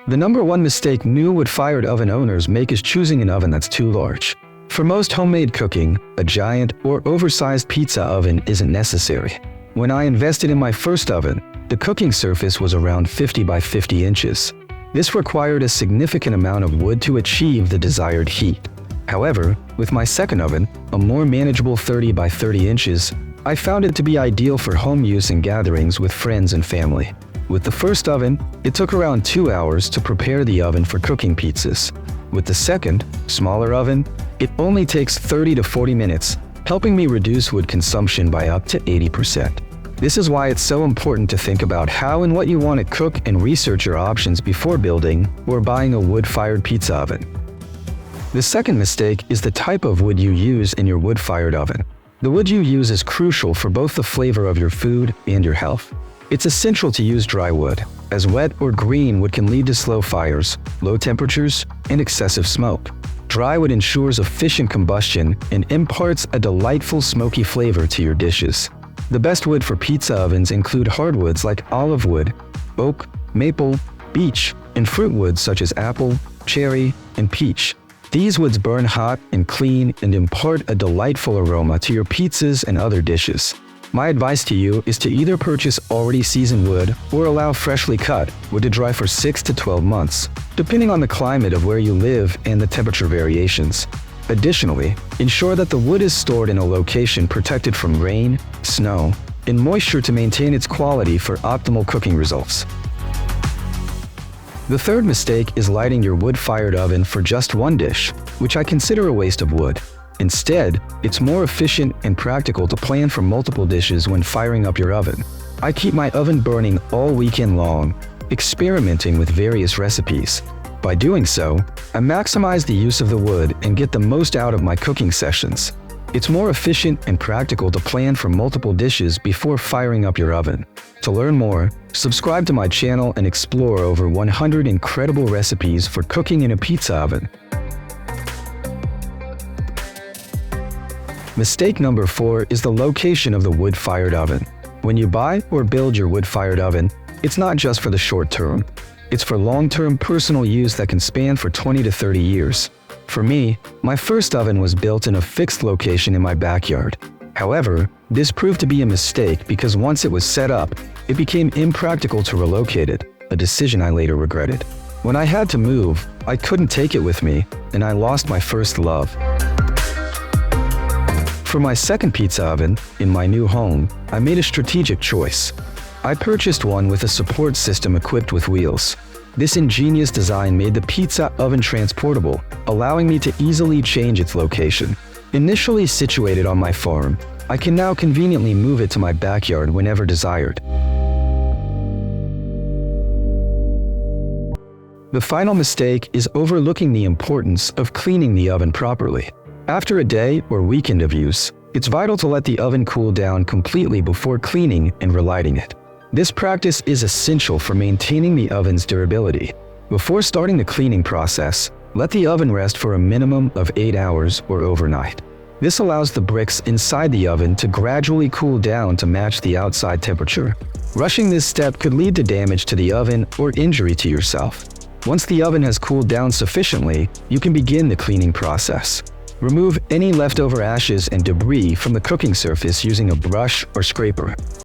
The number one mistake new wood-fired oven owners make is choosing an oven that's too large. For most homemade cooking, a giant or oversized pizza oven isn't necessary. When I invested in my first oven, the cooking surface was around 50 by 50 inches. This required a significant amount of wood to achieve the desired heat. However, with my second oven, a more manageable 30 by 30 inches, I found it to be ideal for home use and gatherings with friends and family. With the first oven, it took around 2 hours to prepare the oven for cooking pizzas. With the second, smaller oven, it only takes 30 to 40 minutes, helping me reduce wood consumption by up to 80%. This is why it's so important to think about how and what you want to cook and research your options before building or buying a wood-fired pizza oven. The second mistake is the type of wood you use in your wood-fired oven. The wood you use is crucial for both the flavor of your food and your health. It's essential to use dry wood, as wet or green wood can lead to slow fires, low temperatures, and excessive smoke. Dry wood ensures efficient combustion and imparts a delightful smoky flavor to your dishes. The best wood for pizza ovens include hardwoods like olive wood, oak, maple, beech, and fruit woods such as apple, cherry, and peach. These woods burn hot and clean and impart a delightful aroma to your pizzas and other dishes. My advice to you is to either purchase already seasoned wood or allow freshly cut wood to dry for 6 to 12 months, depending on the climate of where you live and the temperature variations. Additionally, ensure that the wood is stored in a location protected from rain, snow, and moisture to maintain its quality for optimal cooking results. The third mistake is lighting your wood-fired oven for just one dish, which I consider a waste of wood. Instead, it's more efficient and practical to plan for multiple dishes when firing up your oven. I keep my oven burning all weekend long, experimenting with various recipes. By doing so, I maximize the use of the wood and get the most out of my cooking sessions. It's more efficient and practical to plan for multiple dishes before firing up your oven. To learn more, subscribe to my channel and explore over 100 incredible recipes for cooking in a pizza oven. Mistake number 4 is the location of the wood-fired oven. When you buy or build your wood-fired oven, it's not just for the short term. It's for long-term personal use that can span for 20 to 30 years. For me, my first oven was built in a fixed location in my backyard. However, this proved to be a mistake because once it was set up, it became impractical to relocate it, a decision I later regretted. When I had to move, I couldn't take it with me, and I lost my first love. For my second pizza oven, in my new home, I made a strategic choice. I purchased one with a support system equipped with wheels. This ingenious design made the pizza oven transportable, allowing me to easily change its location. Initially situated on my farm, I can now conveniently move it to my backyard whenever desired. The final mistake is overlooking the importance of cleaning the oven properly. After a day or weekend of use, it's vital to let the oven cool down completely before cleaning and relighting it. This practice is essential for maintaining the oven's durability. Before starting the cleaning process, let the oven rest for a minimum of 8 hours or overnight. This allows the bricks inside the oven to gradually cool down to match the outside temperature. Rushing this step could lead to damage to the oven or injury to yourself. Once the oven has cooled down sufficiently, you can begin the cleaning process. Remove any leftover ashes and debris from the cooking surface using a brush or scraper.